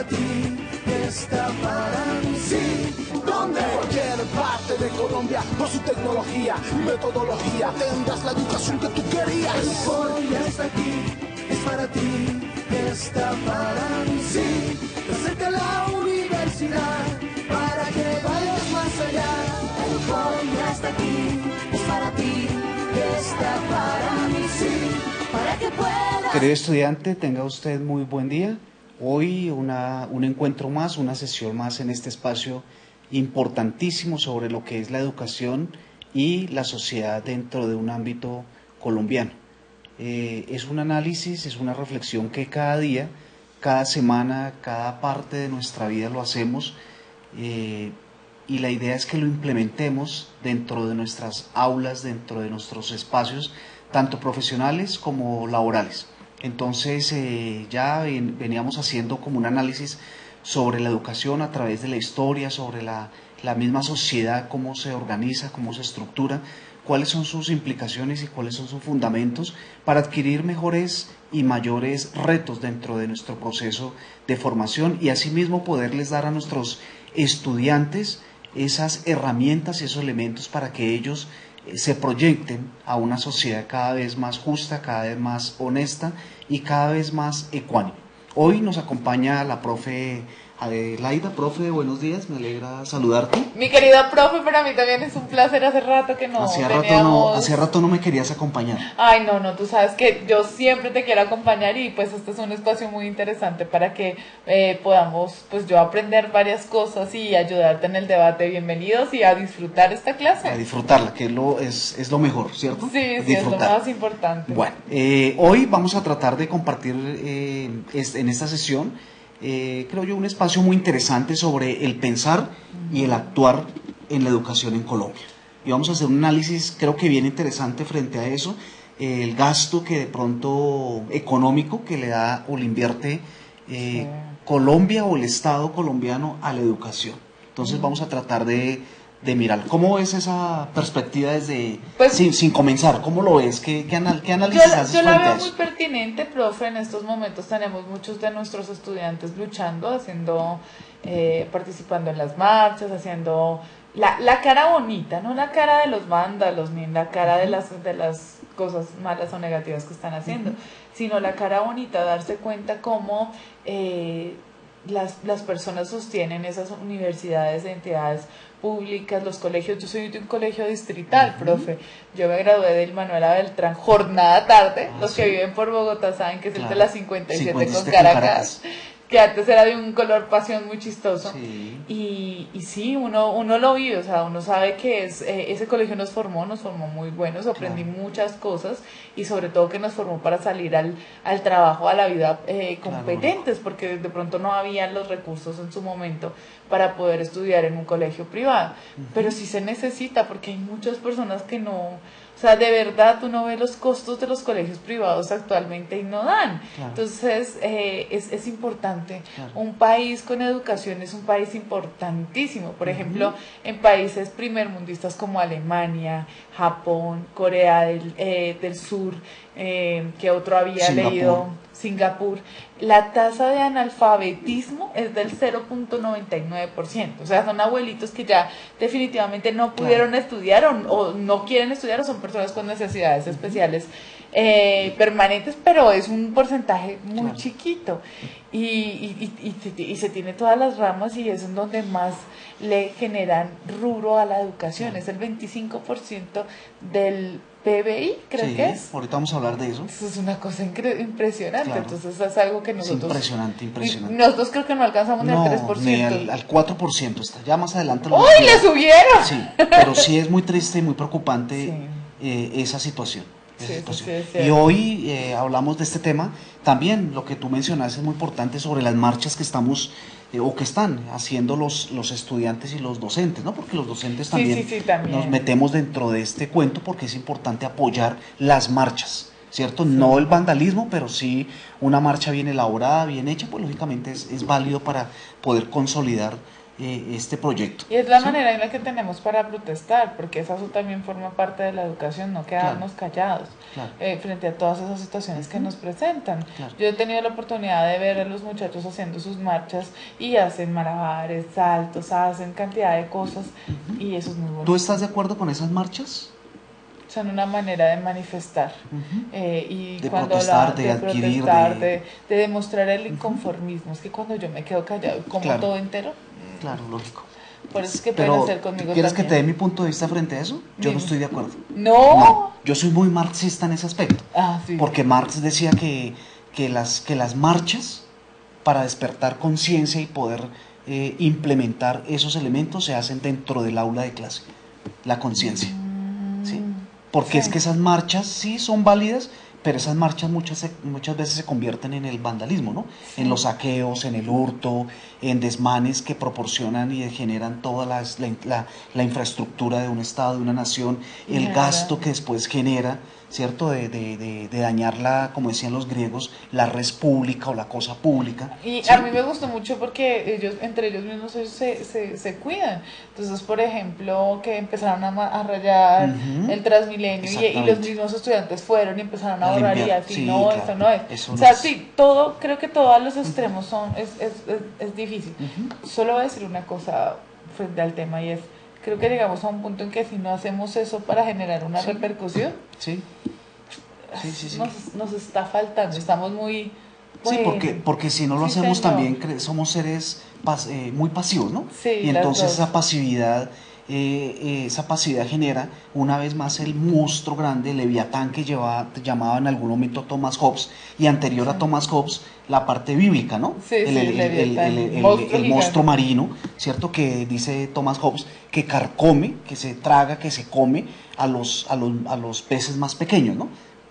ti, está para mí, sí. Donde cualquier parte de Colombia, por su tecnología y metodología, tendrás la educación que tú querías. Hoy está aquí, es para ti, está para mí, sí. Presenta la universidad para que vayas más allá. Hoy está aquí, es para ti, está para mí, sí. Para que puedas. Querido estudiante, tenga usted muy buen día. Hoy un encuentro más, una sesión más en este espacio importantísimo sobre lo que es la educación y la sociedad dentro de un ámbito colombiano. Es un análisis, es una reflexión que cada día, cada semana, cada parte de nuestra vida lo hacemos y la idea es que lo implementemos dentro de nuestras aulas, dentro de nuestros espacios, tanto profesionales como laborales. Entonces ya veníamos haciendo como un análisis sobre la educación a través de la historia, sobre la misma sociedad, cómo se organiza, cómo se estructura, cuáles son sus implicaciones y cuáles son sus fundamentos para adquirir mejores y mayores retos dentro de nuestro proceso de formación y asimismo poderles dar a nuestros estudiantes esas herramientas y esos elementos para que ellos se proyecten a una sociedad cada vez más justa, cada vez más honesta y cada vez más ecuánime. Hoy nos acompaña la profe Laida. Profe, buenos días, me alegra saludarte. Mi querido profe, para mí también es un placer, hace rato que no Hacía rato no me querías acompañar. Ay, no, tú sabes que yo siempre te quiero acompañar y pues este es un espacio muy interesante para que podamos, pues yo aprender varias cosas y ayudarte en el debate. Bienvenidos y a disfrutar esta clase. A disfrutarla, que es lo mejor, ¿cierto? Sí, es lo más importante. Bueno, hoy vamos a tratar de compartir en esta sesión creo yo un espacio muy interesante sobre el pensar y el actuar en la educación en Colombia. Y vamos a hacer un análisis creo que bien interesante frente a eso, el gasto que de pronto económico que le da o le invierte sí. Colombia o el Estado colombiano a la educación. Entonces vamos a tratar de mirar. ¿Cómo ves esa perspectiva desde pues, sin comenzar? ¿Cómo lo ves? ¿Qué análisis haces yo la veo muy pertinente, profe. En estos momentos tenemos muchos de nuestros estudiantes luchando, participando en las marchas, haciendo la cara bonita, no la cara de los vándalos, ni la cara de las cosas malas o negativas que están haciendo, sino la cara bonita, darse cuenta cómo las personas sostienen esas universidades, entidades públicas, los colegios. Yo soy de un colegio distrital, profe. Yo me gradué del Manuela Beltrán, jornada tarde. Los que viven por Bogotá saben que es el de la 57 con Caracas, que antes era de un color pasión muy chistoso. Sí. Y sí, uno lo vive, o sea, uno sabe que ese colegio nos formó muy buenos, aprendí muchas cosas y sobre todo que nos formó para salir al trabajo, a la vida competentes, porque de pronto no habían los recursos en su momento para poder estudiar en un colegio privado, pero sí se necesita porque hay muchas personas que no, o sea, de verdad uno ve los costos de los colegios privados actualmente y no dan. Claro. Entonces es importante. Claro. Un país con educación es un país importantísimo. Por ejemplo, en países primermundistas como Alemania, Japón, Corea del Sur, que otro había leído, Singapur, la tasa de analfabetismo es del 0.99%. O sea, son abuelitos que ya definitivamente no pudieron estudiar o no quieren estudiar, o son personas con necesidades especiales permanentes, pero es un porcentaje muy chiquito y se tiene todas las ramas y es en donde más le generan rubro a la educación. Es el 25% del PBI, creo que es. Ahorita vamos a hablar de eso. Eso es una cosa impresionante. Claro. Entonces es algo que nosotros... Es impresionante. Nosotros creo que no alcanzamos ni al 3%. Ni al 4%. Está ya más adelante. ¡Uy, le subieron! Sí, pero sí es muy triste y muy preocupante esa situación. Sí. Y hoy hablamos de este tema. También lo que tú mencionaste es muy importante sobre las marchas que estamos o que están haciendo los estudiantes y los docentes, ¿no? Porque los docentes también, también nos metemos dentro de este cuento porque es importante apoyar las marchas, ¿cierto? Sí. No el vandalismo, pero sí una marcha bien elaborada, bien hecha, pues lógicamente es válido para poder consolidar este proyecto. Y es la ¿sí? manera en la que tenemos para protestar, porque eso también forma parte de la educación, no quedarnos callados Claro. frente a todas esas situaciones que nos presentan. Claro. Yo he tenido la oportunidad de ver a los muchachos haciendo sus marchas y hacen malabares, saltos, hacen cantidad de cosas y eso es muy bonito. ¿Tú estás de acuerdo con esas marchas? Son una manera de manifestar y De cuando protestar, de adquirir, protestar, de demostrar el inconformismo. Es que cuando yo me quedo callado y como Claro. todo entero, Claro, lógico. por eso es que pueden Pero, hacer conmigo ¿quieres que te dé también. mi punto de vista frente a eso? Yo no Dime. estoy de acuerdo. No. No, yo soy muy marxista en ese aspecto. Ah, sí. Porque Marx decía que las marchas, para despertar conciencia y poder implementar esos elementos, se hacen dentro del aula de clase, la conciencia. ¿sí? Porque Sí. es que esas marchas sí son válidas, pero esas marchas muchas veces se convierten en el vandalismo, ¿no? Sí. En los saqueos, en el hurto, en desmanes que proporcionan y generan toda la infraestructura de un Estado, de una nación, Y el genera- gasto que después genera, ¿cierto? De dañar como decían los griegos, la res pública o la cosa pública. Y ¿sí? a mí me gustó mucho porque entre ellos mismos se cuidan. Entonces, por ejemplo, que empezaron a rayar Ujú. el Transmilenio y los Exactamente. mismos estudiantes fueron y empezaron a A borrar y limpiar. así, Sí, no, claro. eso no es. Eso O no sea, es. sí, creo que todos los extremos es difícil. Solo voy a decir una cosa frente al tema y es, creo que llegamos a un punto en que si no hacemos eso para generar una repercusión, Sí. Sí. nos está faltando, estamos muy... Sí, bueno, porque si no lo sí, hacemos señor. también somos seres muy pasivos, ¿no? Sí, y las entonces dos. esa pasividad genera una vez más el monstruo grande, el leviatán que llamaba en algún momento Thomas Hobbes, y anterior a Thomas Hobbes la parte bíblica, ¿no? Sí, sí, leviatán, el monstruo monstruo gigante. marino, ¿cierto? Que dice Thomas Hobbes que carcome, que se traga, que se come a los peces más pequeños, ¿no?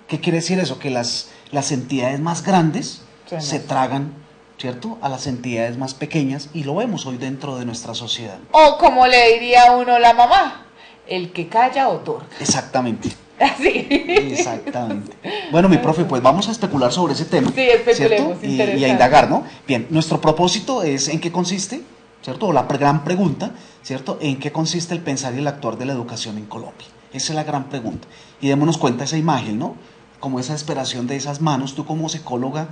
¿Qué quiere decir eso? Que las entidades más grandes se tragan, ¿cierto?, a las entidades más pequeñas, y lo vemos hoy dentro de nuestra sociedad. O como le diría uno la mamá, el que calla otorga. Exactamente. Así. Exactamente. Bueno, mi profe, pues vamos a especular sobre ese tema. Sí, especulemos, ¿cierto? Y interesante. a indagar, ¿no? Bien, nuestro propósito es en qué consiste, ¿cierto? O la gran pregunta, ¿cierto? ¿En qué consiste el pensar y el actuar de la educación en Colombia? Esa es la gran pregunta. Y démonos cuenta esa imagen, ¿no? Como esa esperación de esas manos, tú como psicóloga.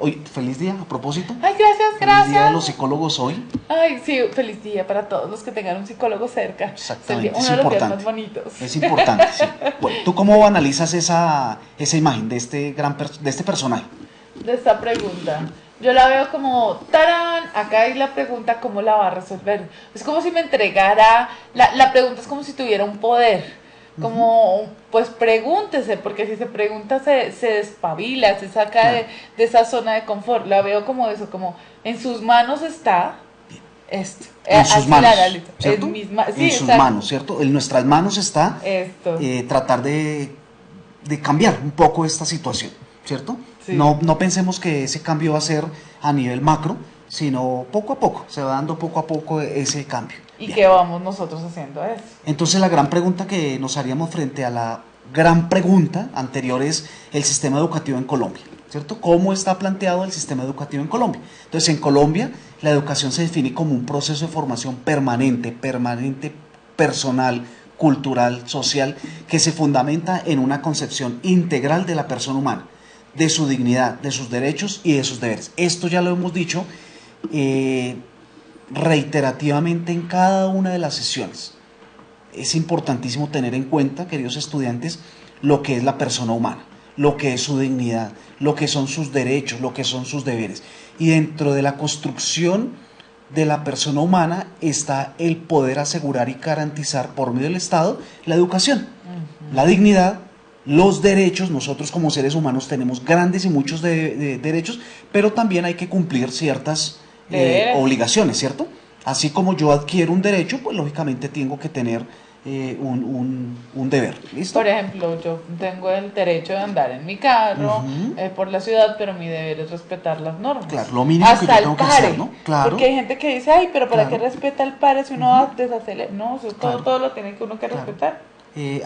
Hoy, feliz día, a propósito. Ay, gracias, Feliz día de los gracias. psicólogos hoy. Ay, sí, feliz día para todos los que tengan un psicólogo cerca. Exactamente, Es es uno de los días importante. más bonitos. Es importante, sí. Bueno, ¿tú cómo analizas esa imagen de este personaje? De esta pregunta. Yo la veo como, ¡tarán! Acá hay la pregunta, ¿cómo la va a resolver? Es como si me entregara, la pregunta es como si tuviera un poder. Como, pues pregúntese, porque si se pregunta se despabila, se saca Claro. de esa zona de confort. La veo como eso, como en sus manos está esto. En sus Así manos, la analizo. ¿cierto? Sí, en sus exacto. manos, ¿cierto? En nuestras manos está Esto. tratar de cambiar un poco esta situación, ¿cierto? Sí. No pensemos que ese cambio va a ser a nivel macro, sino poco a poco, se va dando poco a poco ese cambio. ¿Y Bien. qué vamos nosotros haciendo eso? Entonces la gran pregunta que nos haríamos frente a la gran pregunta anterior es el sistema educativo en Colombia, ¿cierto? ¿Cómo está planteado el sistema educativo en Colombia? Entonces en Colombia la educación se define como un proceso de formación permanente, personal, cultural, social, que se fundamenta en una concepción integral de la persona humana, de su dignidad, de sus derechos y de sus deberes. Esto ya lo hemos dicho reiterativamente en cada una de las sesiones. Es importantísimo tener en cuenta, queridos estudiantes, lo que es la persona humana, lo que es su dignidad, lo que son sus derechos, lo que son sus deberes. Y dentro de la construcción de la persona humana está el poder asegurar y garantizar por medio del Estado la educación, la dignidad, los derechos. Nosotros como seres humanos tenemos grandes y muchos de derechos, pero también hay que cumplir ciertas obligaciones, ¿cierto? Así como yo adquiero un derecho, pues lógicamente tengo que tener un deber. ¿Listo? Por ejemplo, yo tengo el derecho de andar en mi carro por la ciudad, pero mi deber es respetar las normas. Claro, lo mínimo que yo tengo que hacer, ¿no? Claro. Porque hay gente que dice, ay, pero ¿para Claro. qué respeta el pare si uno desacelera? No, eso Claro. todo lo tiene que uno que respetar.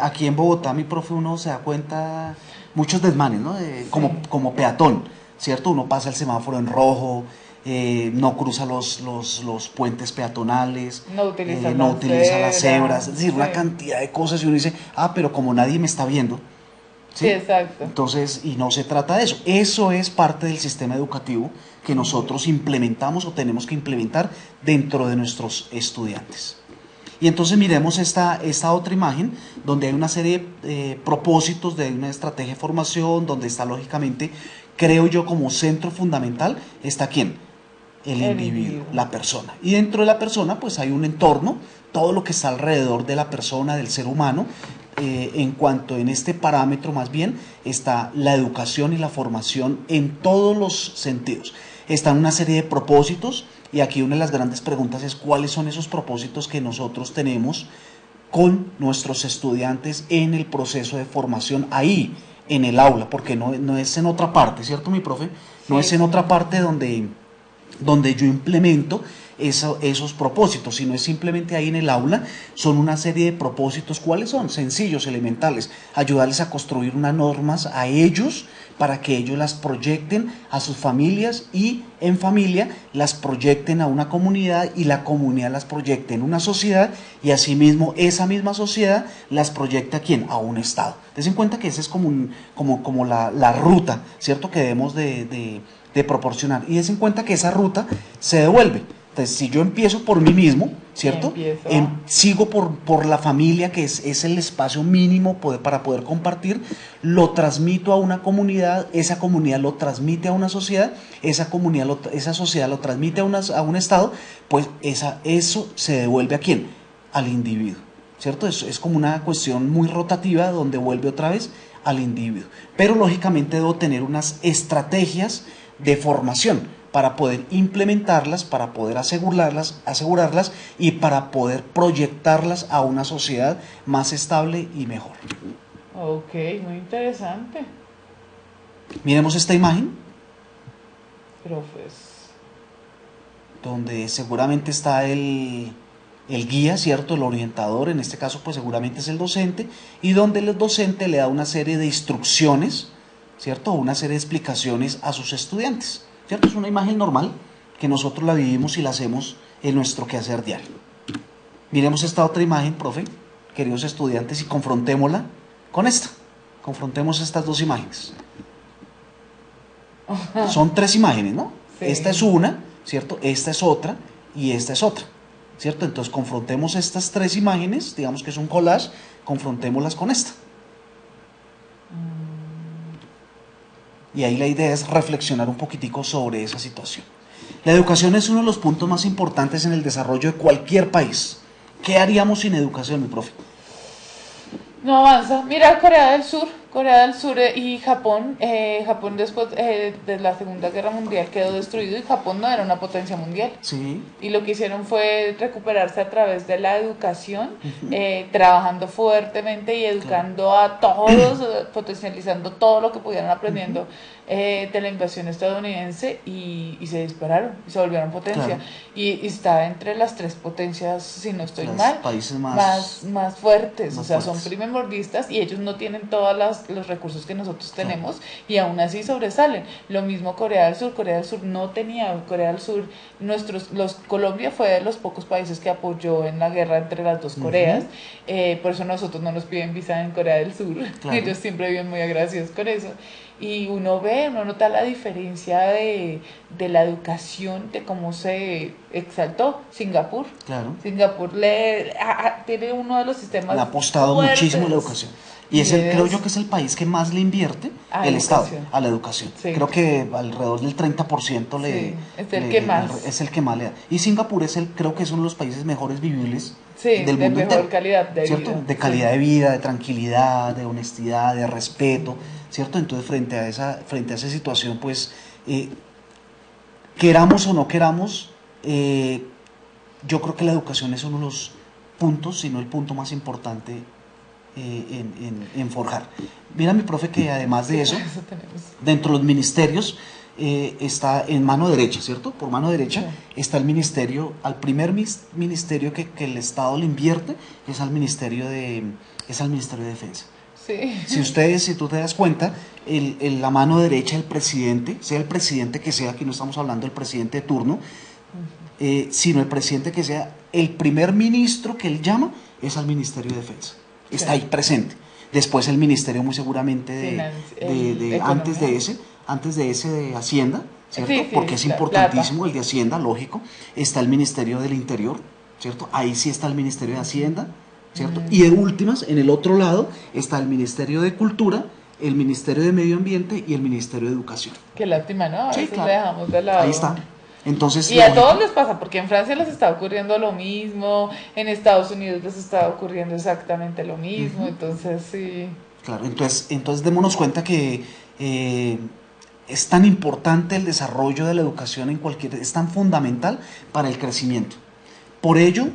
Aquí en Bogotá, mi profe, uno se da cuenta muchos desmanes, ¿no? Sí. Como peatón, ¿cierto? Uno pasa el semáforo en rojo, no cruza los puentes peatonales, No utiliza, no utiliza las cebras, es decir, sí. una cantidad de cosas y uno dice, pero como nadie me está viendo, ¿sí? Sí, exacto. Entonces, y no se trata de eso, eso es parte del sistema educativo que nosotros implementamos o tenemos que implementar dentro de nuestros estudiantes. Y entonces miremos esta otra imagen donde hay una serie de propósitos de una estrategia de formación, donde está lógicamente, creo yo, como centro fundamental, está ¿quién? El individuo, la persona. Y dentro de la persona pues hay un entorno, todo lo que está alrededor de la persona, del ser humano, en cuanto en este parámetro más bien está la educación y la formación en todos los sentidos. Están una serie de propósitos y aquí una de las grandes preguntas es cuáles son esos propósitos que nosotros tenemos con nuestros estudiantes en el proceso de formación ahí, en el aula, porque no es en otra parte, ¿cierto, mi profe? No es en otra parte donde yo implemento esos propósitos, sino es simplemente ahí en el aula, son una serie de propósitos. ¿Cuáles son? Sencillos, elementales, ayudarles a construir unas normas a ellos, para que ellos las proyecten a sus familias y en familia las proyecten a una comunidad y la comunidad las proyecte en una sociedad y asimismo esa misma sociedad las proyecta ¿a quién? A un estado. Ten en cuenta que esa es como la ruta, ¿cierto? Que debemos de proporcionar, y des en cuenta que esa ruta se devuelve. Entonces, si yo empiezo por mí mismo, ¿cierto? Sigo por la familia, que es el espacio mínimo para poder compartir, lo transmito a una comunidad, esa comunidad lo transmite a una sociedad, esa sociedad lo transmite a un estado, pues eso se devuelve ¿a quién? Al individuo, ¿cierto? Es como una cuestión muy rotativa donde vuelve otra vez al individuo. Pero lógicamente debo tener unas estrategias de formación para poder implementarlas, para poder asegurarlas y para poder proyectarlas a una sociedad más estable y mejor. Ok, muy interesante. Miremos esta imagen. Profes. Donde seguramente está el guía, ¿cierto? El orientador, en este caso pues seguramente es el docente, y donde el docente le da una serie de instrucciones, ¿cierto? Una serie de explicaciones a sus estudiantes, ¿cierto? Es una imagen normal que nosotros la vivimos y la hacemos en nuestro quehacer diario. Miremos esta otra imagen, profe, queridos estudiantes, y confrontémosla con esta. Confrontemos estas dos imágenes. Son tres imágenes, ¿no? Sí. Esta es una, ¿cierto? Esta es otra y esta es otra, ¿cierto? Entonces confrontemos estas tres imágenes, digamos que es un collage, confrontémoslas con esta. Y ahí la idea es reflexionar un poquitico sobre esa situación. La educación es uno de los puntos más importantes en el desarrollo de cualquier país. ¿Qué haríamos sin educación, mi profe? No avanza. Mira Corea del Sur y Japón. Japón después de la Segunda Guerra Mundial quedó destruido y Japón no era una potencia mundial. Sí. Y lo que hicieron fue recuperarse a través de la educación, trabajando fuertemente y educando a todos, potencializando todo lo que pudieran aprendiendo de la invasión estadounidense y se dispararon, y se volvieron potencia. Claro. Y está entre las tres potencias, si no estoy mal, países más fuertes. Más o sea, fuertes. son primordialistas y ellos no tienen todos los recursos que nosotros tenemos, y aún así sobresalen. Lo mismo Corea del Sur no tenía. Corea del Sur, Colombia fue de los pocos países que apoyó en la guerra entre las dos Coreas, por eso nosotros no nos piden visa en Corea del Sur, claro. Ellos siempre viven muy agradecidos con eso. Y uno nota la diferencia de la educación, de cómo se exaltó Singapur. Claro. Singapur tiene uno de los sistemas. Le ha apostado fuertes. Muchísimo a la educación. Y creo yo que es el país que más le invierte el Estado a la educación. Sí. Creo que alrededor del 30% es el que más le da. Y Singapur creo que es uno de los países mejores vivibles del mundo entero. De mejor calidad de ¿cierto? vida. De calidad de vida, de tranquilidad, de honestidad, de respeto, ¿cierto? Entonces frente a esa situación, pues, queramos o no queramos, yo creo que la educación es uno de los puntos, si no el punto más importante en forjar. Mira, mi profe, que además de eso dentro de los ministerios está en mano derecha, ¿cierto? Por mano derecha está el ministerio, al primer ministerio que el Estado le invierte es al Ministerio de Defensa. Sí. Si tú te das cuenta, la mano derecha del presidente, sea el presidente que sea, aquí no estamos hablando del presidente de turno, sino el presidente que sea, el primer ministro que él llama es al Ministerio de Defensa. Está ahí presente. Después el ministerio muy seguramente antes de ese de Hacienda, ¿cierto? Sí, Porque es importantísimo el de Hacienda, lógico. Está el Ministerio del Interior, ¿cierto? Ahí sí está el Ministerio de Hacienda, ¿cierto? Y de últimas, en el otro lado, está el Ministerio de Cultura, el Ministerio de Medio Ambiente y el Ministerio de Educación. Qué lástima, ¿no? A Sí, veces claro. le dejamos de lado. Ahí está. Entonces, Y a todos les pasa, porque en Francia les está ocurriendo lo mismo, en Estados Unidos les está ocurriendo exactamente lo mismo, entonces sí. Claro, entonces démonos cuenta que es tan importante el desarrollo de la educación es tan fundamental para el crecimiento. Por ello,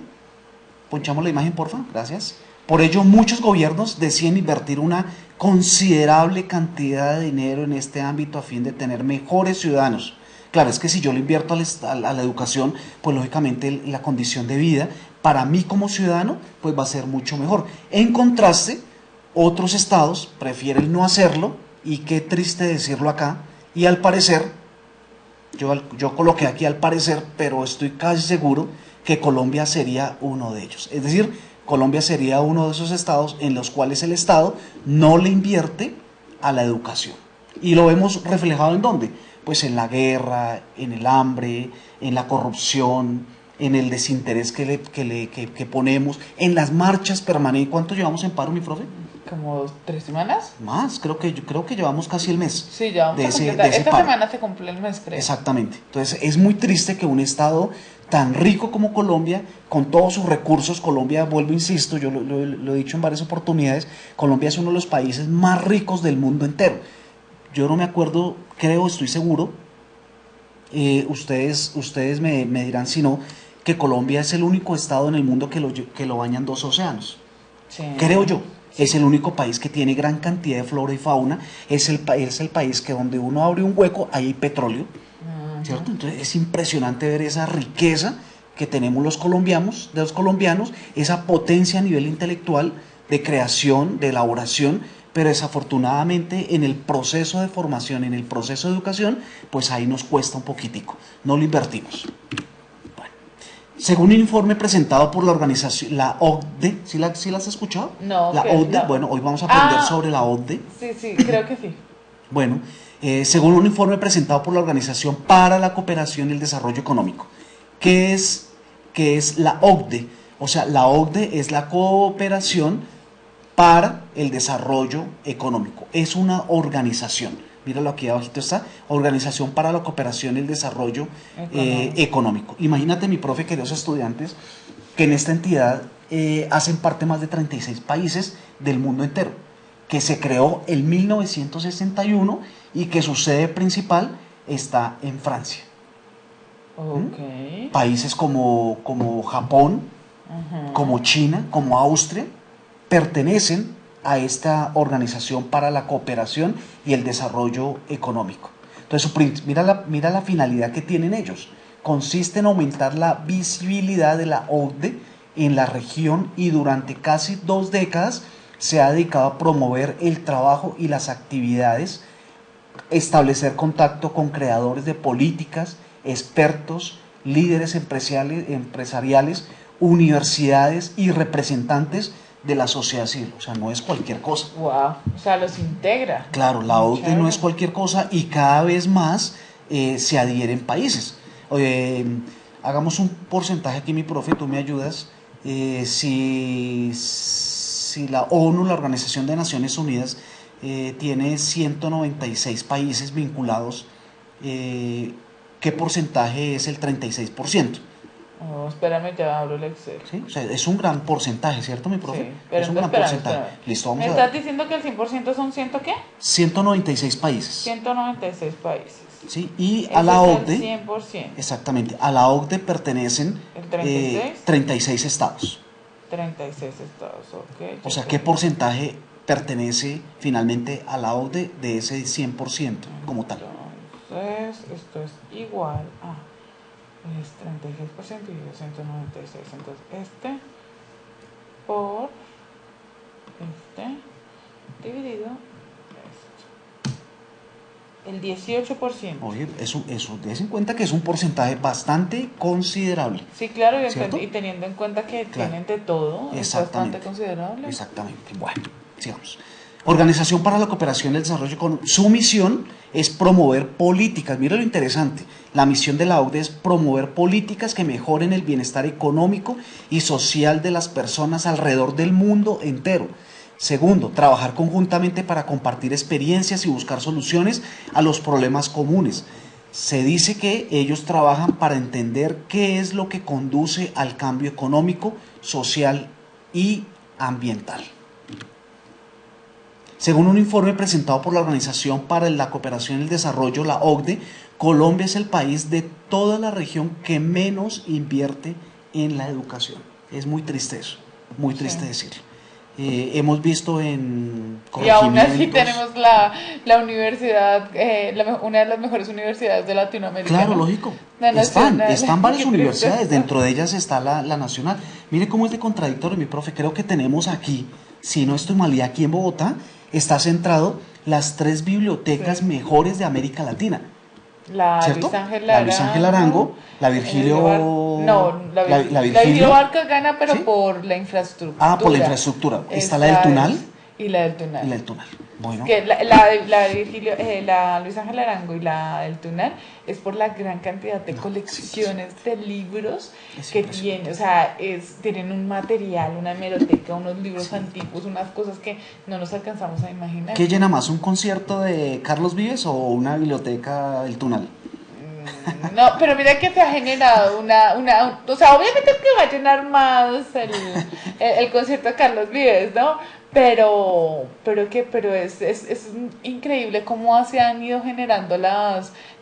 ponchamos la imagen, porfa, gracias. Por ello, muchos gobiernos deciden invertir una considerable cantidad de dinero en este ámbito a fin de tener mejores ciudadanos. Claro, es que si yo le invierto a la educación, pues lógicamente la condición de vida para mí como ciudadano, pues va a ser mucho mejor. En contraste, otros estados prefieren no hacerlo, y qué triste decirlo acá, y al parecer, yo coloqué aquí al parecer, pero estoy casi seguro que Colombia sería uno de ellos. Es decir, Colombia sería uno de esos estados en los cuales el Estado no le invierte a la educación. Y lo vemos reflejado ¿en dónde? Pues en la guerra, en el hambre, en la corrupción, en el desinterés que ponemos, en las marchas permanentes. ¿Cuánto llevamos en paro, mi profe? ¿Como 3 semanas? Más, creo que llevamos casi el mes. Sí, ya vamos a completar. Esta semana se cumple el mes, creo. Exactamente. Entonces es muy triste que un estado tan rico como Colombia, con todos sus recursos, Colombia, vuelvo, insisto, yo lo he dicho en varias oportunidades, Colombia es uno de los países más ricos del mundo entero. Yo no me acuerdo, creo, estoy seguro, ustedes me dirán si no, que Colombia es el único estado en el mundo que lo bañan 2 océanos. Sí. Creo yo. Es el único país que tiene gran cantidad de flora y fauna. Es el país que donde uno abre un hueco, ahí hay petróleo. ¿Cierto? Entonces es impresionante ver esa riqueza que tenemos los colombianos, esa potencia a nivel intelectual, de creación, de elaboración, pero desafortunadamente en el proceso de formación, en el proceso de educación, pues ahí nos cuesta un poquitico, no lo invertimos. Bueno, según un informe presentado por la organización, la OCDE, ¿sí la has escuchado? No. La OCDE, no. Bueno, hoy vamos a aprender sobre la OCDE. Sí, creo que sí. Bueno, según un informe presentado por la Organización para la Cooperación y el Desarrollo Económico. ¿Qué es la OCDE? O sea, la OCDE es la Cooperación para el Desarrollo Económico. Es una organización. Míralo aquí abajito está. Organización para la Cooperación y el Desarrollo Económico. Imagínate, mi profe, queridos estudiantes, que en esta entidad hacen parte más de 36 países del mundo entero, que se creó en 1961 y que su sede principal está en Francia. Okay. Países como Japón, como China, como Austria, pertenecen a esta Organización para la Cooperación y el Desarrollo Económico. Entonces, mira la finalidad que tienen ellos. Consiste en aumentar la visibilidad de la OCDE en la región, y durante casi 2 décadas se ha dedicado a promover el trabajo y las actividades, establecer contacto con creadores de políticas, expertos, líderes empresariales, universidades y representantes de la sociedad civil. O sea, no es cualquier cosa. Wow, o sea, los integra. Claro, la OCDE no es cualquier cosa, y cada vez más se adhieren países. Hagamos un porcentaje aquí, mi profe, tú me ayudas. Si la ONU, la Organización de Naciones Unidas, tiene 196 países vinculados, ¿qué porcentaje es el 36%? Oh, espérame, ya abro el Excel. ¿Sí? O sea, es un gran porcentaje, ¿cierto, mi profe? Sí, pero es un gran porcentaje. Listo, vamos ¿Me a ver. estás diciendo que el 100% son ciento qué? 196 países. 196 países. ¿Sí? Y Ese a la es OCDE, el 100%. exactamente, a la OCDE pertenecen ¿El 36? 36 estados. 36 estados, ok. O sea, ¿qué porcentaje pertenece finalmente a la OCDE de ese 100% como tal? Entonces, esto es igual a, es 36% y 196. Entonces, este por este dividido el 18%. Oye, eso, des en cuenta que es un porcentaje bastante considerable. Sí, claro, ¿Cierto? y teniendo en cuenta que Claro. tienen de todo, es bastante Exactamente. considerable. Exactamente. Bueno, sigamos. Organización para la Cooperación y el Desarrollo Económico. Su misión es promover políticas. Mira lo interesante. La misión de la OCDE es promover políticas que mejoren el bienestar económico y social de las personas alrededor del mundo entero. Segundo, trabajar conjuntamente para compartir experiencias y buscar soluciones a los problemas comunes. Se dice que ellos trabajan para entender qué es lo que conduce al cambio económico, social y ambiental. Según un informe presentado por la Organización para la Cooperación y el Desarrollo, la OCDE, Colombia es el país de toda la región que menos invierte en la educación. Es muy triste eso, muy triste decirlo. Hemos visto en y aún así corregimientos. tenemos la universidad, una de las mejores universidades de Latinoamérica. Claro, ¿no? lógico. La nacional. Están varias Qué universidades, triste. dentro de ellas está la nacional. Mire cómo es de contradictorio, mi profe. Creo que tenemos aquí, si no estoy mal, y aquí en Bogotá está centrado las 3 bibliotecas mejores de América Latina. La ¿Cierto? Luis Ángel La Luis Ángel Arango, la Virgilio... la Virgilio Barcos gana, pero ¿Sí? por la infraestructura. por la infraestructura. Está la del Tunal. Y la del Tunal. Y la del Tunal. Bueno. Que la Luis Ángel Arango y la del Tunal es por la gran cantidad de colecciones de libros que tiene, o sea, tienen un material, una hemeroteca, unos libros antiguos, unas cosas que no nos alcanzamos a imaginar. ¿Qué llena más, un concierto de Carlos Vives o una biblioteca del Tunal? No, pero mira que se ha generado o sea, obviamente que va a llenar más el concierto de Carlos Vives, ¿no? Pero es increíble cómo se han ido generando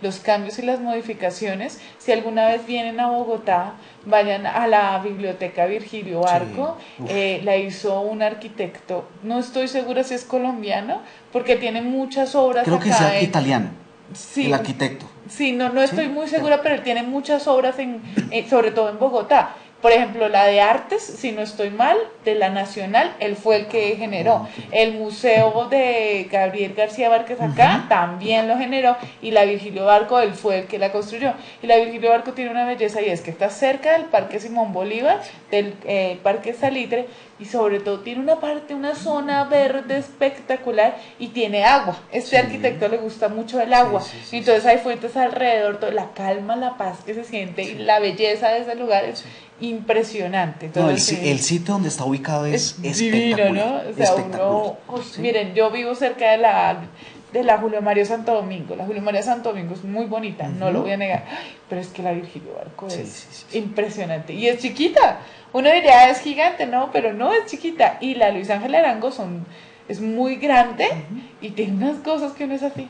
los cambios y las modificaciones. Si alguna vez vienen a Bogotá, vayan a la biblioteca Virgilio Barco. Sí. La hizo un arquitecto, no estoy segura si es colombiano, porque tiene muchas obras. Creo que acá es italiano, sí, el arquitecto. Sí, no estoy muy segura, pero él tiene muchas obras, sobre todo en Bogotá. Por ejemplo, la de Artes, si no estoy mal, de la Nacional, él fue el que generó. El Museo de Gabriel García Márquez acá también lo generó, y la Virgilio Barco, él fue el que la construyó. Y la Virgilio Barco tiene una belleza, y es que está cerca del Parque Simón Bolívar, del Parque Salitre, y sobre todo tiene una zona verde espectacular, y tiene agua. Arquitecto le gusta mucho el agua, entonces hay fuentes alrededor, la calma, la paz que se siente, y la belleza de ese lugar es impresionante. Entonces, el sitio donde está ubicado es divino, ¿no? O sea, miren, yo vivo cerca de la Julio Mario Santo Domingo. La Julio Mario Santo Domingo es muy bonita, no lo voy a negar, pero es que la Virgilio Barco es impresionante, y es chiquita. Uno diría es gigante, no, pero no, es chiquita. Y la Luis Ángel Arango es muy grande, y tiene unas cosas que uno es así.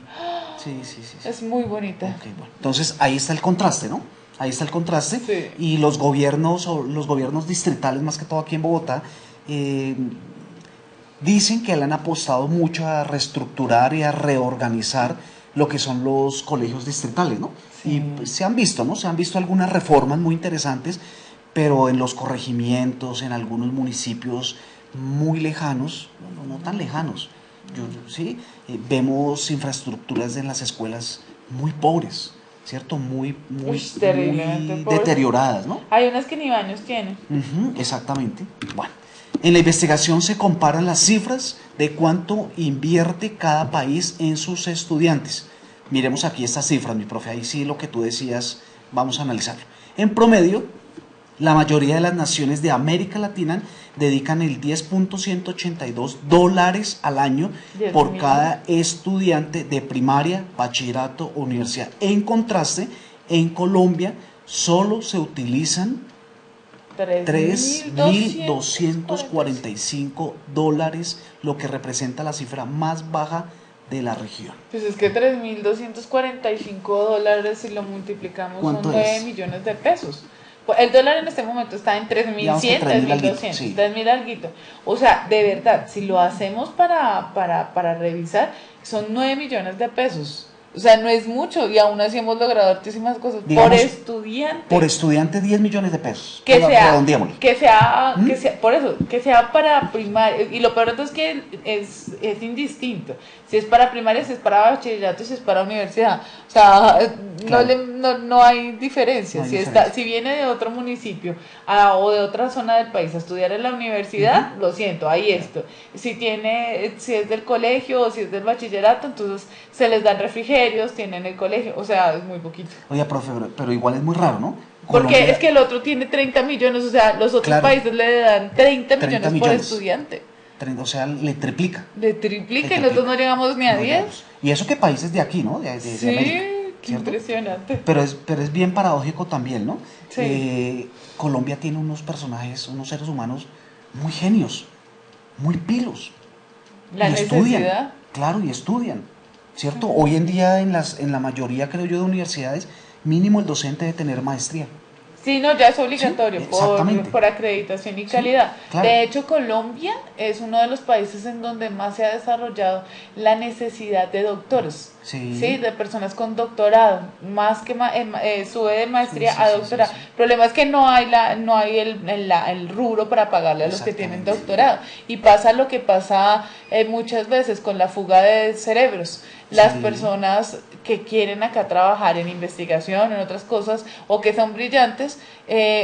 Es muy bonita. Okay, bueno. Entonces ahí está el contraste, ¿no? Ahí está el contraste. Sí. Y los gobiernos distritales, más que todo aquí en Bogotá, dicen que le han apostado mucho a reestructurar y a reorganizar lo que son los colegios distritales, ¿no? Sí. Y pues, se han visto, ¿no? Se han visto algunas reformas muy interesantes, pero en los corregimientos, en algunos municipios muy lejanos, no tan lejanos, vemos infraestructuras en las escuelas muy pobres, ¿cierto? Muy deterioradas, ¿no? Hay unas que ni baños tienen. Exactamente. Bueno, en la investigación se comparan las cifras de cuánto invierte cada país en sus estudiantes. Miremos aquí estas cifras, mi profe, ahí sí lo que tú decías, vamos a analizarlo. En promedio, la mayoría de las naciones de América Latina dedican el $10.182 al año por cada estudiante de primaria, bachillerato o universidad. En contraste, en Colombia solo se utilizan $3.245, lo que representa la cifra más baja de la región. Pues es que $3.245, si lo multiplicamos, son 9 millones de pesos. El dólar en este momento está en 3.100, 3.200, 3.000 alguito. O sea, de verdad, si lo hacemos para revisar, son 9 millones de pesos. O sea, no es mucho y aún así hemos logrado altísimas cosas. Digamos, por estudiante. Por estudiante 10 millones de pesos. Que sea, Redondeémosle. por eso, que sea para primaria. Y lo peor de todo es que es indistinto. Si es para primaria, si es para bachillerato, si es para universidad. O sea, Claro. no hay diferencia. No hay si diferencia. si viene de otro municipio o de otra zona del país a estudiar en la universidad, lo siento, hay esto. Si es del colegio o si es del bachillerato, entonces se les dan refrigerios, tienen el colegio. O sea, es muy poquito. Oye, profe, pero igual es muy raro, ¿no? Porque Colombia, es que el otro tiene 30 millones, o sea, los otros Claro. países le dan 30 30 millones por millones. estudiante. o sea, le triplica. Le triplica Le y nosotros triplica. no llegamos ni a No 10. llegamos. Y eso que países de aquí, ¿no? De Sí, América. qué ¿Cierto? impresionante. Pero es bien paradójico también, ¿no? Sí. Colombia tiene unos personajes, unos seres humanos muy genios, muy pilos. La y estudian, necesidad. claro, y estudian, ¿cierto? Hoy en día en la mayoría, creo yo, de universidades, mínimo el docente debe tener maestría. Sí, no, ya es obligatorio Sí, exactamente. por acreditación y calidad. claro. De hecho, Colombia es uno de los países en donde más se ha desarrollado la necesidad de doctores, Sí. de personas con doctorado, más que sube de maestría a doctorado. El problema es que no hay el rubro para pagarle a los que tienen Exactamente. doctorado. Y pasa lo que pasa muchas veces con la fuga de cerebros. Las Sí. personas que quieren acá trabajar en investigación, en otras cosas, o que son brillantes,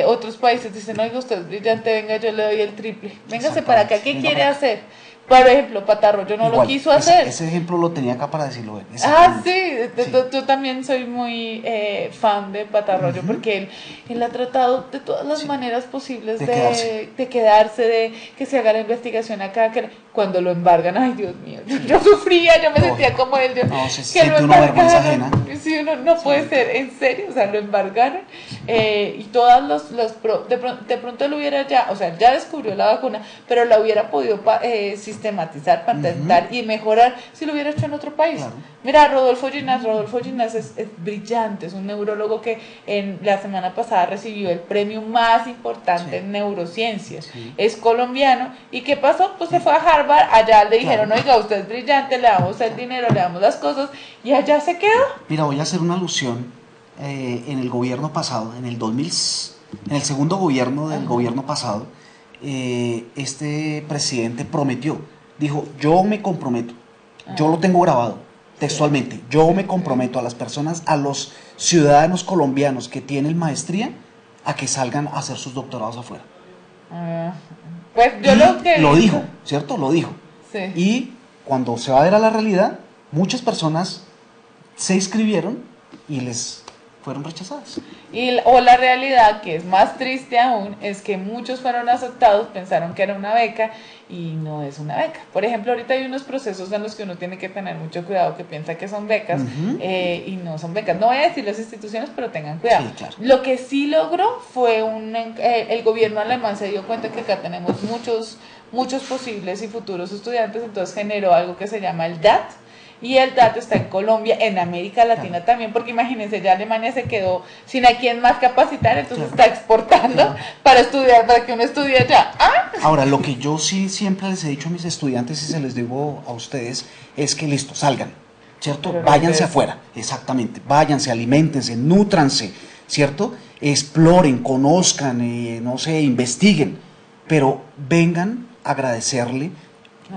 otros países dicen, oiga, usted es brillante, venga, yo le doy el triple. Véngase para acá, ¿qué Venga quiere para acá. hacer? Por ejemplo, Patarroyo no lo Igual, quiso hacer. ese ejemplo lo tenía acá para decirlo. Ah, exactamente. sí, yo también soy muy fan de Patarroyo porque él ha tratado de todas las Sí. maneras posibles De quedarse. de quedarse, de que se haga la investigación acá, que cuando lo embargan, ay Dios mío, yo sufría, yo me No, sentía como él, no, se que siente lo una vergüenza embargaron, ajena. sí, uno no puede ser, en serio, o sea, lo embargaron y todas de pronto lo hubiera ya, o sea, ya descubrió la vacuna, pero la hubiera podido sistematizar, patentar y mejorar si lo hubiera hecho en otro país. Claro. Mira, Rodolfo Ginás es brillante, es un neurólogo que en la semana pasada recibió el premio más importante en neurociencias. Sí. Es colombiano. ¿Y qué pasó? Pues se fue a Harvard, allá le dijeron, Claro. oiga, usted es brillante, le damos el dinero, le damos las cosas, y allá se quedó. Mira, voy a hacer una alusión en el gobierno pasado, en el segundo gobierno del gobierno pasado, este presidente prometió, dijo, yo me comprometo, yo lo tengo grabado textualmente, yo me comprometo a las personas, a los ciudadanos colombianos que tienen maestría, a que salgan a hacer sus doctorados afuera. Pues yo Y lo que lo hizo- dijo, ¿cierto? Lo dijo. Sí. Y cuando se va a ver a la realidad, muchas personas se inscribieron y les fueron rechazadas. O la realidad, que es más triste aún, es que muchos fueron aceptados, pensaron que era una beca y no es una beca. Por ejemplo, ahorita hay unos procesos en los que uno tiene que tener mucho cuidado, que piensa que son becas y no son becas. No voy a decir las instituciones, pero tengan cuidado. Sí, claro. Lo que sí logró fue el gobierno alemán se dio cuenta que acá tenemos muchos posibles y futuros estudiantes, entonces generó algo que se llama el DAT. Y el dato está en Colombia, en América Latina también, porque imagínense, ya Alemania se quedó sin a quién más capacitar, entonces está exportando para estudiar, para que uno estudie allá. ¿Ah? Ahora, lo que yo sí siempre les he dicho a mis estudiantes y se les digo a ustedes es que listo, salgan, ¿cierto? Pero Váyanse regresen. afuera, exactamente, váyanse, aliméntense, nútranse, ¿cierto? Exploren, conozcan, no sé, investiguen, pero vengan a agradecerle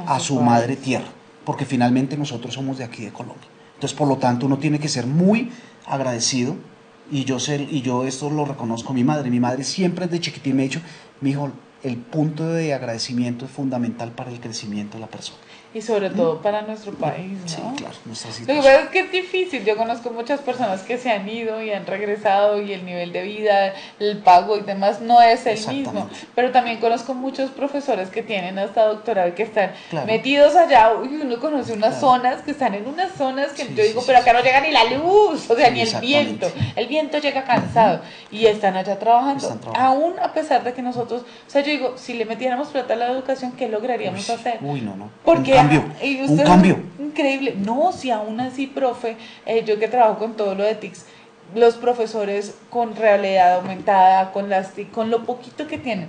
a su madre tierra, porque finalmente nosotros somos de aquí de Colombia. Entonces, por lo tanto, uno tiene que ser muy agradecido y yo esto lo reconozco a mi madre. Mi madre siempre desde chiquitín me ha dicho, mi hijo, el punto de agradecimiento es fundamental para el crecimiento de la persona. Y sobre todo para nuestro país, ¿no? Sí, claro, nuestra Lo que situación. pasa es que es difícil, yo conozco muchas personas que se han ido y han regresado y el nivel de vida, el pago y demás no es el mismo, Exactamente. pero también conozco muchos profesores que tienen hasta doctorado y que están Claro. metidos allá, y uno conoce unas Claro. zonas que están en unas zonas que Sí, yo digo, sí, pero sí, acá no llega ni la luz, o sea, Sí, ni el exactamente. viento llega cansado y están allá trabajando, Están trabajando. aún a pesar de que nosotros, o sea, yo digo, si le metiéramos plata a la educación, ¿qué lograríamos hacer? Uy, no. Porque Un cambio, y un ustedes- cambio. Increíble. No, si aún así, profe, yo que trabajo con todo lo de TICS, los profesores con realidad aumentada, con lo poquito que tienen,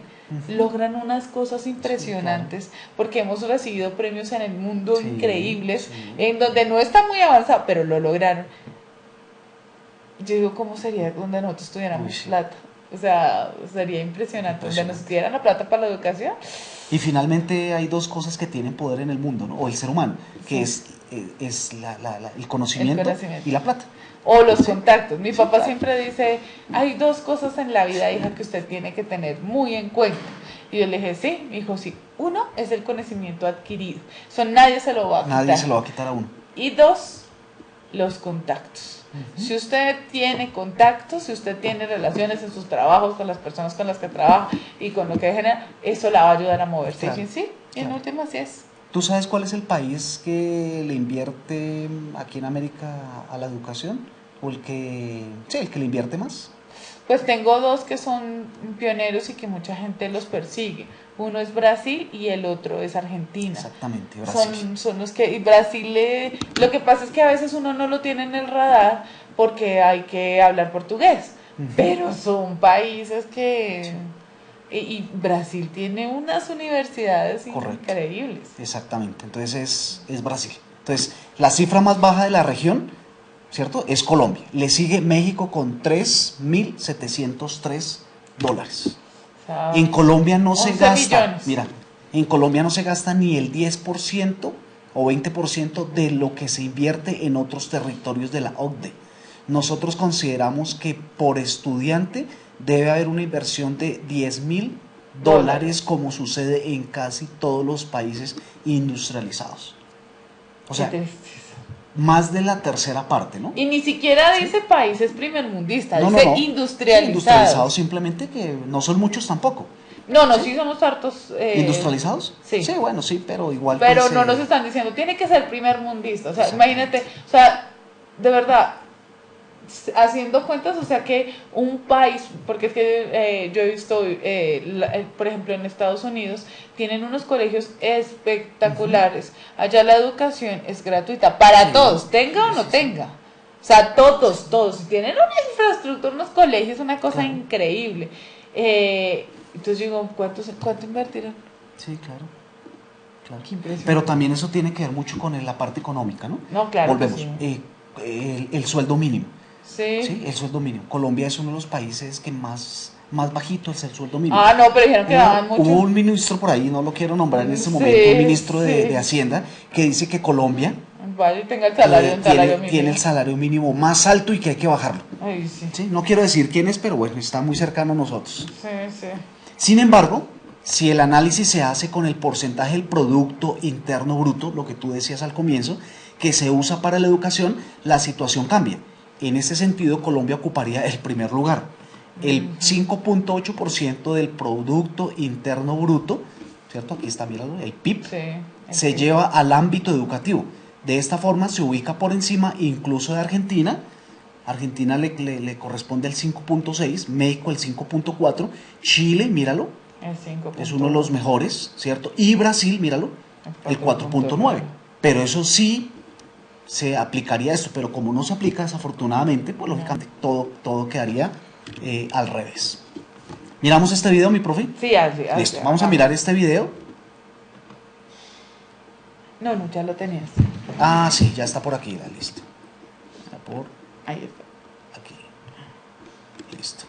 logran unas cosas impresionantes, Sí, claro. porque hemos recibido premios en el mundo Sí, increíbles, sí. en donde no está muy avanzado, pero lo lograron. Yo digo, ¿cómo sería donde nosotros tuviéramos Uy, sí. plata? O sea, sería impresionante, donde nos Impresionante. dieran la plata para la educación. Y finalmente hay dos cosas que tienen poder en el mundo, ¿no? O el ser humano, que Sí, es el el conocimiento y conocimiento. la plata. O los ¿Sí? contactos. Mi Sí, papá claro. siempre dice, hay dos cosas en la vida, hija, que usted tiene que tener muy en cuenta. Y yo le dije, sí, mi hijo, sí. Uno es el conocimiento adquirido. Eso nadie se lo va a Nadie quitar. se lo va a quitar a uno. Y dos, los contactos. Ujú. Si usted tiene contactos, si usted tiene relaciones en sus trabajos con las personas con las que trabaja y con lo que genera, eso la va a ayudar a moverse. Claro, Y sí, y en claro. última sí es. ¿Tú sabes cuál es el país que le invierte aquí en América a la educación? ¿O el que le invierte más? Pues tengo dos que son pioneros y que mucha gente los persigue. Uno es Brasil y el otro es Argentina. Exactamente, Brasil. Son los que, y Brasil, lo que pasa es que a veces uno no lo tiene en el radar porque hay que hablar portugués, Ujú. pero son países que, y Brasil tiene unas universidades Correcto. increíbles. Exactamente, entonces es Brasil. Entonces, la cifra más baja de la región, ¿cierto? Es Colombia. Le sigue México con $3.703. O sea, En Colombia no se 11 gasta, millones. mira, en Colombia no se gasta ni el 10% o 20% de lo que se invierte en otros territorios de la OCDE. Nosotros consideramos que por estudiante debe haber una inversión de $10.000 como sucede en casi todos los países industrializados. O Qué sea, tristeza. más de la tercera parte, ¿no? Y ni siquiera dice países primermundistas, No, no, dice no. Sí, industrializados, industrializados. simplemente que no son muchos tampoco. No, no, ¿Sí? sí somos hartos. ¿Industrializados? Sí. Sí, bueno, sí, pero igual Pero pues... no nos están diciendo, tiene que ser primer mundista. O sea, Exactamente. imagínate, o sea, de verdad, haciendo cuentas, o sea que un país, porque es que yo he visto, por ejemplo, en Estados Unidos, tienen unos colegios Ujú. espectaculares. Allá la educación es gratuita para Sí, todos, tenga o sí, no sí, sí. tenga. O sea, todos, todos. Tienen una infraestructura, unos colegios, una cosa Claro, increíble. Entonces digo, ¿cuánto invertirán? sí, claro, claro. Qué Pero impresionante. también eso tiene que ver mucho con la parte económica, ¿no? No, claro que sí. Volvemos. El sueldo mínimo, Sí. ¿sí? El sueldo mínimo. Colombia es uno de los países que más bajito es el sueldo mínimo. Ah, no, pero dijeron que daban Hubo mucho. un ministro por ahí, no lo quiero nombrar en este momento, un Sí, ministro de sí. Hacienda, que dice que Colombia Vaya, y tenga el salario, un salario tiene mínimo. el salario mínimo más alto y que hay que bajarlo. Ay, sí. ¿Sí? No quiero decir quién es, pero bueno, está muy cercano a nosotros. Sí, sí. Sin embargo, si el análisis se hace con el porcentaje del Producto Interno Bruto, lo que tú decías al comienzo, que se usa para la educación, la situación cambia. En ese sentido, Colombia ocuparía el primer lugar. El 5.8% del Producto Interno Bruto, ¿cierto? Aquí está, míralo, el PIB, Sí. se lleva al ámbito educativo. De esta forma se ubica por encima incluso de Argentina. Argentina le corresponde el 5.6, México el 5.4, Chile, míralo, El 5. es uno de los mejores, ¿cierto? Y Brasil, míralo, el 4.9. Pero eso sí se aplicaría esto, pero como no se aplica desafortunadamente, pues lógicamente todo quedaría al revés. ¿Miramos este video, mi profe? Sí, así. Listo, vamos a mirar este video. No, no, ya lo tenías. Ah, sí, ya está por aquí, listo. Está por Ahí está. aquí. Listo.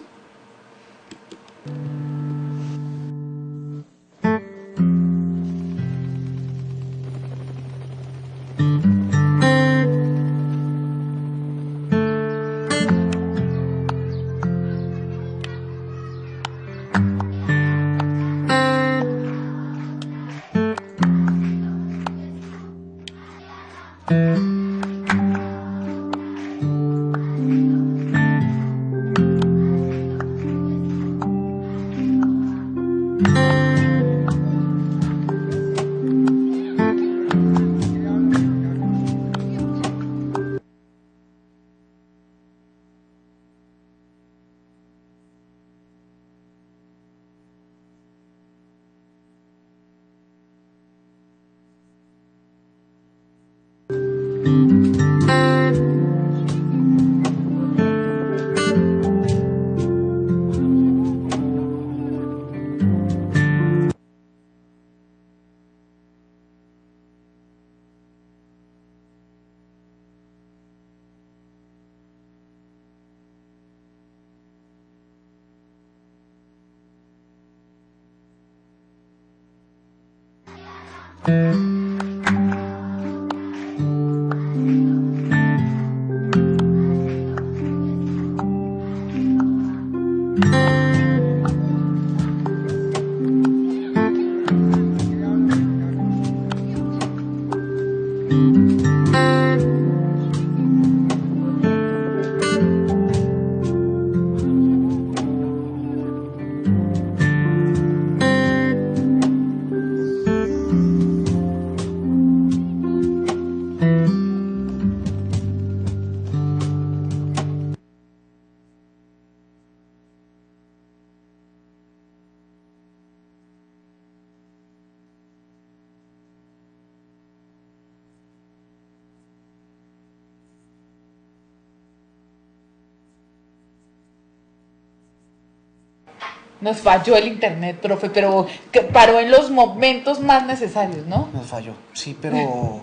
Nos falló el internet, profe, pero que paró en los momentos más necesarios, ¿no? Nos falló, sí, pero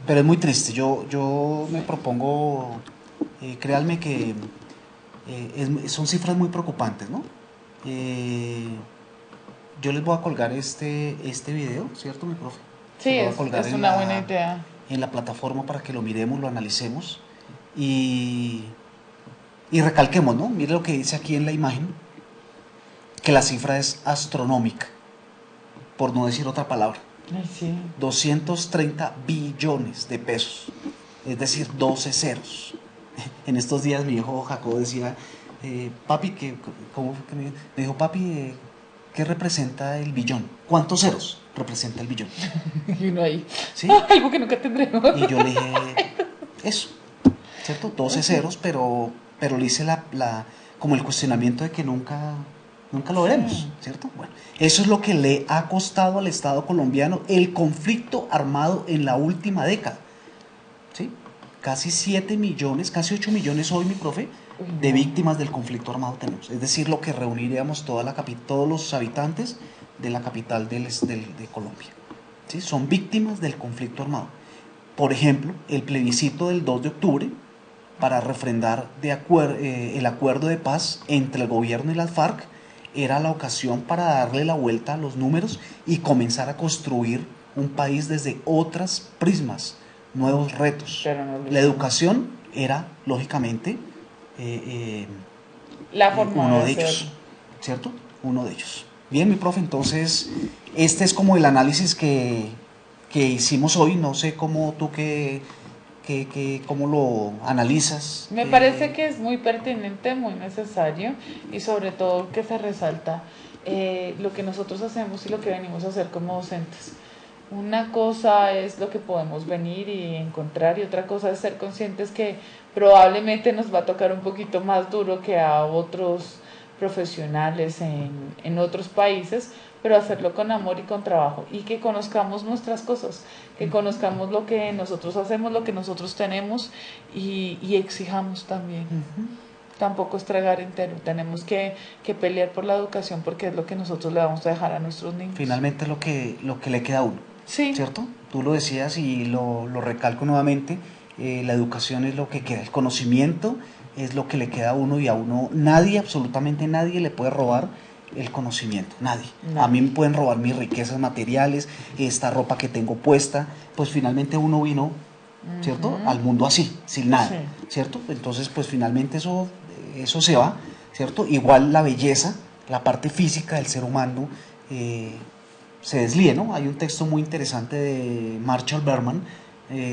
es muy triste. Yo me propongo, créanme que son cifras muy preocupantes, ¿no? Yo les voy a colgar este video, ¿cierto, mi profe? Sí, Se lo voy a colgar es una buena idea. en la plataforma para que lo miremos, lo analicemos y recalquemos, ¿no? Mire lo que dice aquí en la imagen, que la cifra es astronómica, por no decir otra palabra. Ay, sí. 230 billones de pesos, es decir, 12 ceros. En estos días mi hijo Jacob decía, papi, ¿cómo fue que me dijo, papi, ¿qué representa el billón? ¿Cuántos ceros representa el billón? Y uno ahí, ¿Sí? algo que nunca tendremos. Y yo le dije, eso, ¿cierto? 12 ceros, pero le hice como el cuestionamiento de que nunca lo veremos, ¿cierto? Bueno, eso es lo que le ha costado al Estado colombiano el conflicto armado en la última década, ¿sí? Casi 7 millones, casi 8 millones hoy, mi profe, de víctimas del conflicto armado tenemos. Es decir, lo que reuniríamos todos los habitantes de la capital de Colombia, ¿sí? Son víctimas del conflicto armado. Por ejemplo, el plebiscito del 2 de octubre para refrendar el acuerdo de paz entre el gobierno y las FARC era la ocasión para darle la vuelta a los números y comenzar a construir un país desde otras prismas, nuevos retos. La educación era, lógicamente, la forma uno de hacerlo. ellos, ¿cierto? Uno de ellos. Bien, mi profe, entonces, este es como el análisis que hicimos hoy. No sé cómo tú cómo lo analizas. Me parece que es muy pertinente, muy necesario y sobre todo que se resalta lo que nosotros hacemos y lo que venimos a hacer como docentes. Una cosa es lo que podemos venir y encontrar y otra cosa es ser conscientes que probablemente nos va a tocar un poquito más duro que a otros profesionales en otros países, pero hacerlo con amor y con trabajo y que conozcamos nuestras cosas, que conozcamos lo que nosotros hacemos, lo que nosotros tenemos y exijamos también. Tampoco es tragar entero, tenemos que pelear por la educación porque es lo que nosotros le vamos a dejar a nuestros niños. Finalmente lo que le queda a uno, sí. ¿Cierto? Tú lo decías y lo recalco nuevamente, la educación es lo que queda, el conocimiento es lo que le queda a uno y a uno nadie, absolutamente nadie le puede robar el conocimiento, nadie. A mí me pueden robar mis riquezas materiales, esta ropa que tengo puesta, pues finalmente uno vino, ¿cierto? Al mundo así, sin nada, ¿cierto? Entonces pues finalmente eso se va, ¿cierto? Igual la belleza, la parte física del ser humano se deslíe, ¿no? Hay un texto muy interesante de Marshall Berman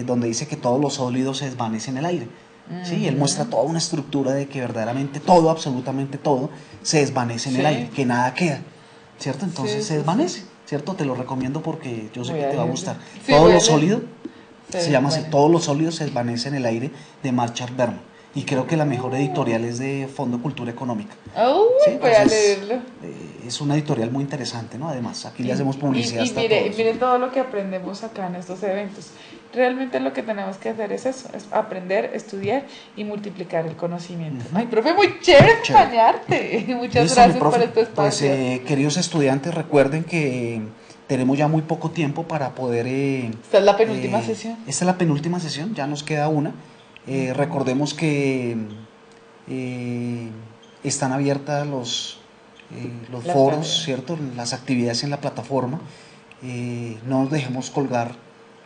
donde dice que todos los sólidos se desvanecen en el aire. ¿Sí? Él muestra toda una estructura de que verdaderamente todo, absolutamente todo, se desvanece en el aire, que nada queda, ¿cierto? Entonces se desvanece, ¿cierto? Te lo recomiendo porque yo sé que te va a gustar. Todo lo sólido, se llama así, todos los sólidos se desvanecen en el aire, de Marshall Berman. Y creo que la mejor editorial es de Fondo Cultura Económica. ¿Sí? Voy a leerlo. Es una editorial muy interesante, ¿no? Además, aquí le hacemos publicidad. Y mire todo lo que aprendemos acá en estos eventos. Realmente lo que tenemos que hacer es eso, es aprender, estudiar y multiplicar el conocimiento. Ay, profe, muy chévere acompañarte. Muchas gracias por este espacio. Pues, queridos estudiantes, recuerden que tenemos ya muy poco tiempo para poder... Esta es la penúltima sesión. Esta es la penúltima sesión, ya nos queda una. Recordemos que están abiertas los foros, ¿cierto? Las actividades en la plataforma. no nos dejemos colgar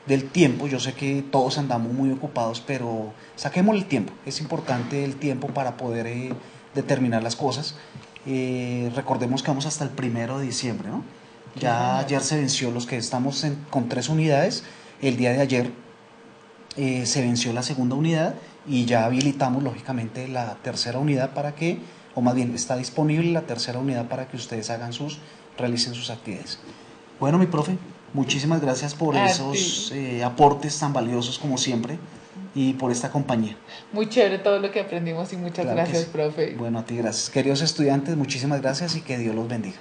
del tiempo. Yo sé que todos andamos muy ocupados, pero saquemos el tiempo. Es importante el tiempo para poder determinar las cosas. Recordemos que vamos hasta el 1 de diciembre, ¿no? Ya ayer se venció, los que estamos con 3 unidades, el día de ayer se venció la segunda unidad y ya habilitamos lógicamente la tercera unidad para que, o más bien está disponible la tercera unidad para que ustedes realicen sus actividades. Bueno, mi profe, muchísimas gracias por esos aportes tan valiosos como siempre y por esta compañía. Muy chévere todo lo que aprendimos y muchas gracias, profe. Bueno, a ti gracias. Queridos estudiantes, muchísimas gracias y que Dios los bendiga.